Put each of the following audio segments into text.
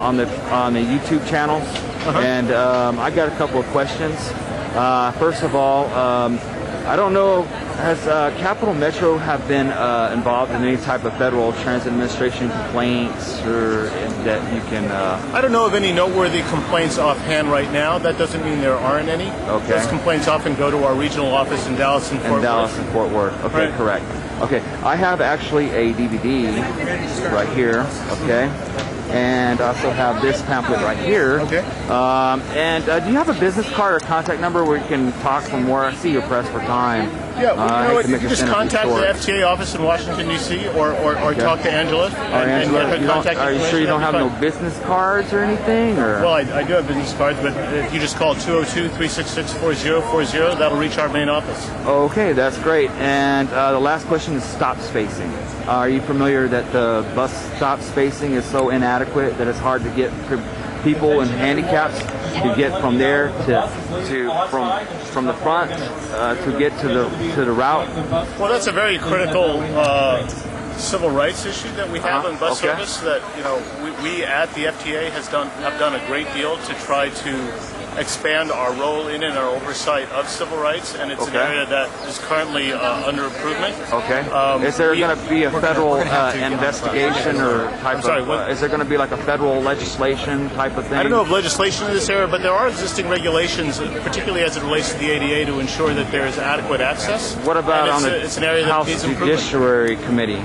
on the YouTube channel, and I got a couple of questions. First of all, I don't know, has Capital Metro have been involved in any type of Federal Transit Administration complaints, or that you can? I don't know of any noteworthy complaints offhand right now. That doesn't mean there aren't any. Okay. Those complaints often go to our regional office in Dallas and Fort Worth. Dallas and Fort Worth. Okay, right. Correct. Okay, I have actually a DVD right here. Okay. And I also have this pamphlet right here. Okay. And do you have a business card or contact number where you can talk some more? I see you're pressed for time. Yeah, well, you can just contact the FTA office in Washington, D.C. or talk to Angela. Are you sure you don't have no business cards or anything? Or? Well, I do have business cards, but if you just call 202-366-4040, that'll reach our main office. Okay, that's great. And the last question is stop spacing. Are you familiar that the bus stop spacing is so inadequate that it's hard to get people and handicaps to get from there from the front to get to the route? Well, that's a very critical civil rights issue that we have in bus service. That we at the FTA have done a great deal to try to expand our role in and our oversight of civil rights, and it's an area that is currently under improvement. Okay. Is there going to be a federal investigation or type of? Is there going to be like a federal legislation type of thing? I don't know of legislation in this area, but there are existing regulations, particularly as it relates to the ADA, to ensure that there is adequate access. What about on the House Judiciary Committee?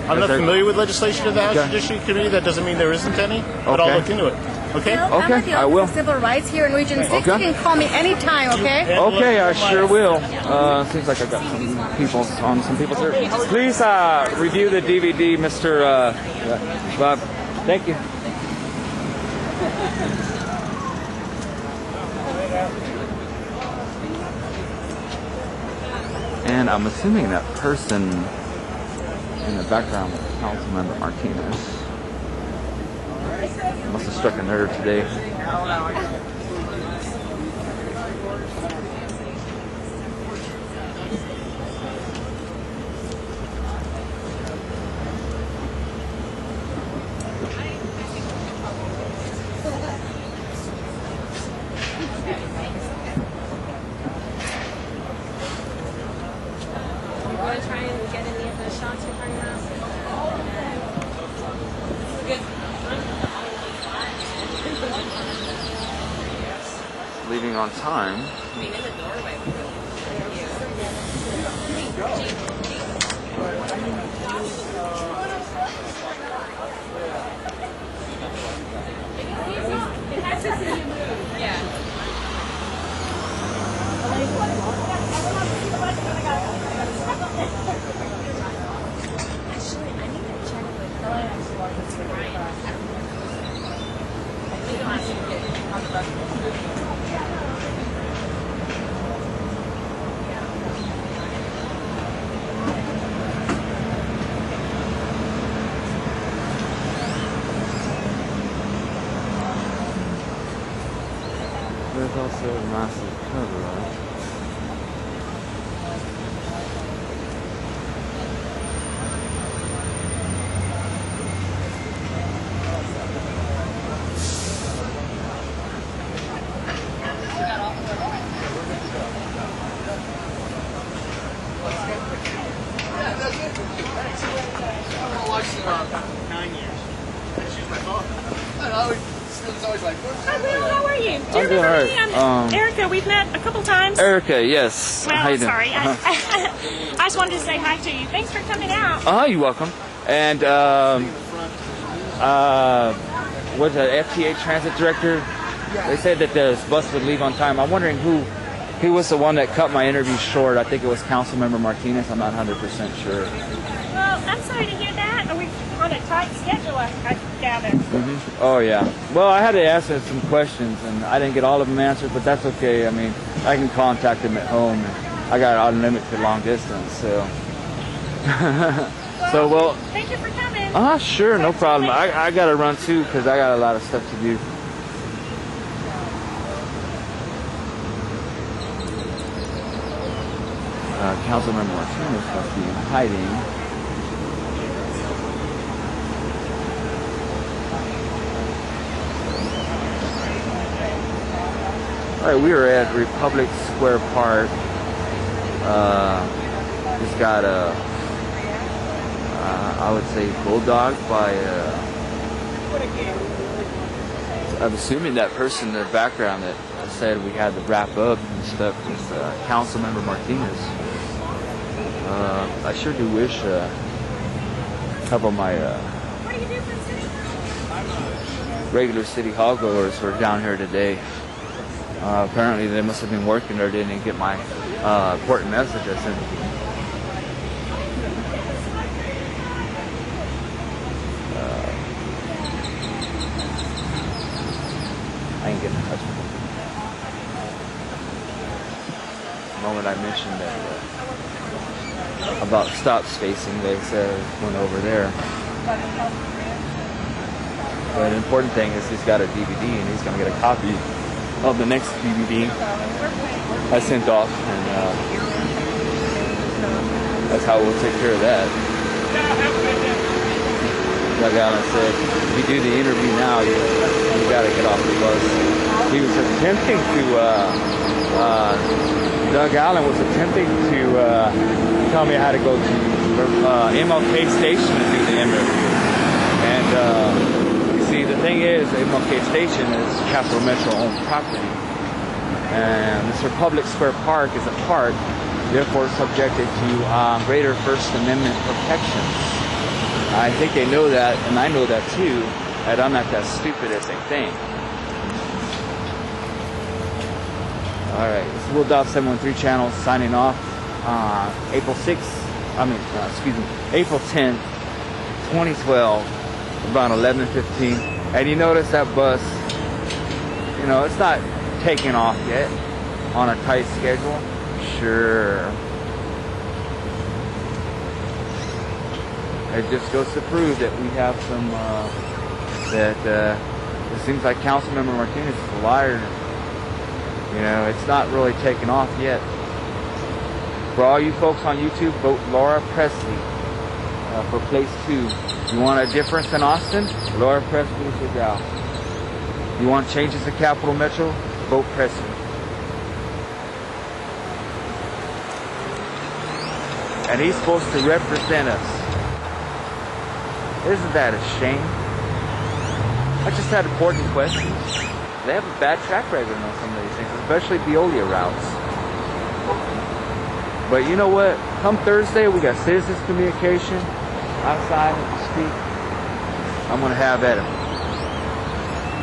I'm not familiar with legislation of the House Judiciary Committee. That doesn't mean there isn't any, but I'll look into it. Okay? I'm at the Office of Civil Rights here in Region 6. You can call me anytime, okay? Okay, I sure will. Seems like I got some people on some people's here. Please review the DVD, Mr. Bob. Thank you. And I'm assuming that person in the background was Councilmember Martinez. Must have struck a nerve today. Leaving on time. There's also a massive cover, right? How are you? Do you remember me? I'm Erica. We've met a couple times. Erica, yes. Well, How you doing? sorry. I just wanted to say hi to you. Thanks for coming out. You're welcome. And what's the FTA Transit Director? They said that the bus would leave on time. I'm wondering who was the one that cut my interview short. I think it was Councilmember Martinez. I'm not 100% sure. Well, I'm sorry to hear that. Are we on a tight schedule, I gather? Oh, yeah. Well, I had to ask him some questions, and I didn't get all of them answered, but that's okay. I mean, I can contact him at home. I got unlimited long distance, so. Well, thank you for coming. Sure, no problem. I got to run, too, because I got a lot of stuff to do. Councilmember Martinez must be hiding. All right, we are at Republic Sqaure Park. Just got a, I would say, bulldog by. I'm assuming that person in the background that said we had to wrap up and stuff was Councilmember Martinez. I sure do wish a couple of my regular city hall goers were down here today. Apparently they must have been working or didn't get my important message I sent. I ain't getting in touch with them. The moment I mentioned that about stop spacing, they said went over there. But the important thing is he's got a DVD and he's going to get a copy of the next DVD I sent off, and that's how we'll take care of that. Like Alan said, if you do the interview now, you got to get off the bus. He was attempting to, Doug Allen was attempting to tell me how to go to MLK Station to do the interview. And you see, the thing is, MLK Station is Capital Metro owned property. And this Republic Sqaure Park is a park, therefore subjected to greater First Amendment protections. I think they know that, and I know that too, that I'm not that stupid as they think. Alright, this is Will Dot 713 channel signing off. April 10th, 2012, about 11:15. And you notice that bus, you know, it's not taking off yet on a tight schedule. Sure. It just goes to prove that we have some, it seems like Councilmember Martinez is a liar. You know, it's not really taken off yet. For all you folks on YouTube, vote Laura Pressley for place 2. You want a difference in Austin? Laura Pressley is your gal. You want changes to Capital Metro? Vote Pressley. And he's supposed to represent us. Isn't that a shame? I just had important questions. They have a bad track record on some of these things, especially Veolia routes. But you know what? Come Thursday, we got citizens communication outside of the street. I'm going to have at him.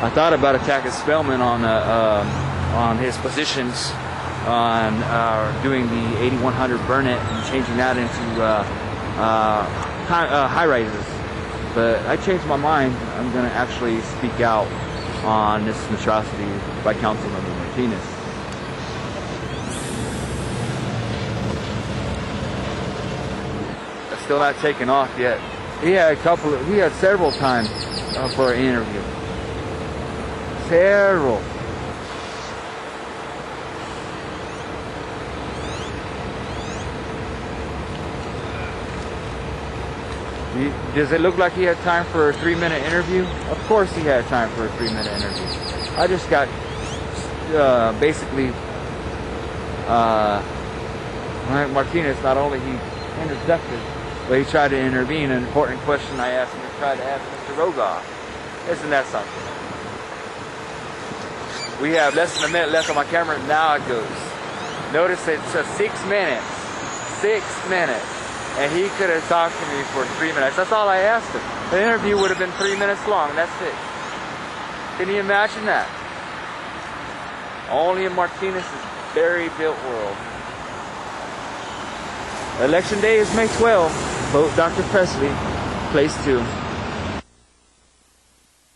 I thought about attacking Spellman on his positions on doing the 8100 Burnett and changing that into high rises. But I changed my mind. I'm going to actually speak out on this atrocity by Councilmember Martinez. It's still not taken off yet. He had several times for an interview. Several. Does it look like he had time for a 3-minute interview? Of course he had time for a 3-minute interview. I just got basically Mike Martinez, not only he intercepted, but he tried to intervene. An important question I asked him to try to ask Mr. Rogoff. Isn't that something? We have less than a minute left on my camera. Now it goes. Notice it's 6 minutes. 6 minutes. And he could have talked to me for 3 minutes. That's all I asked him. The interview would have been 3 minutes long. That's it. Can you imagine that? Only in Martinez's very built world. Election day is May 12th. Vote Dr. Pressley. Place 2.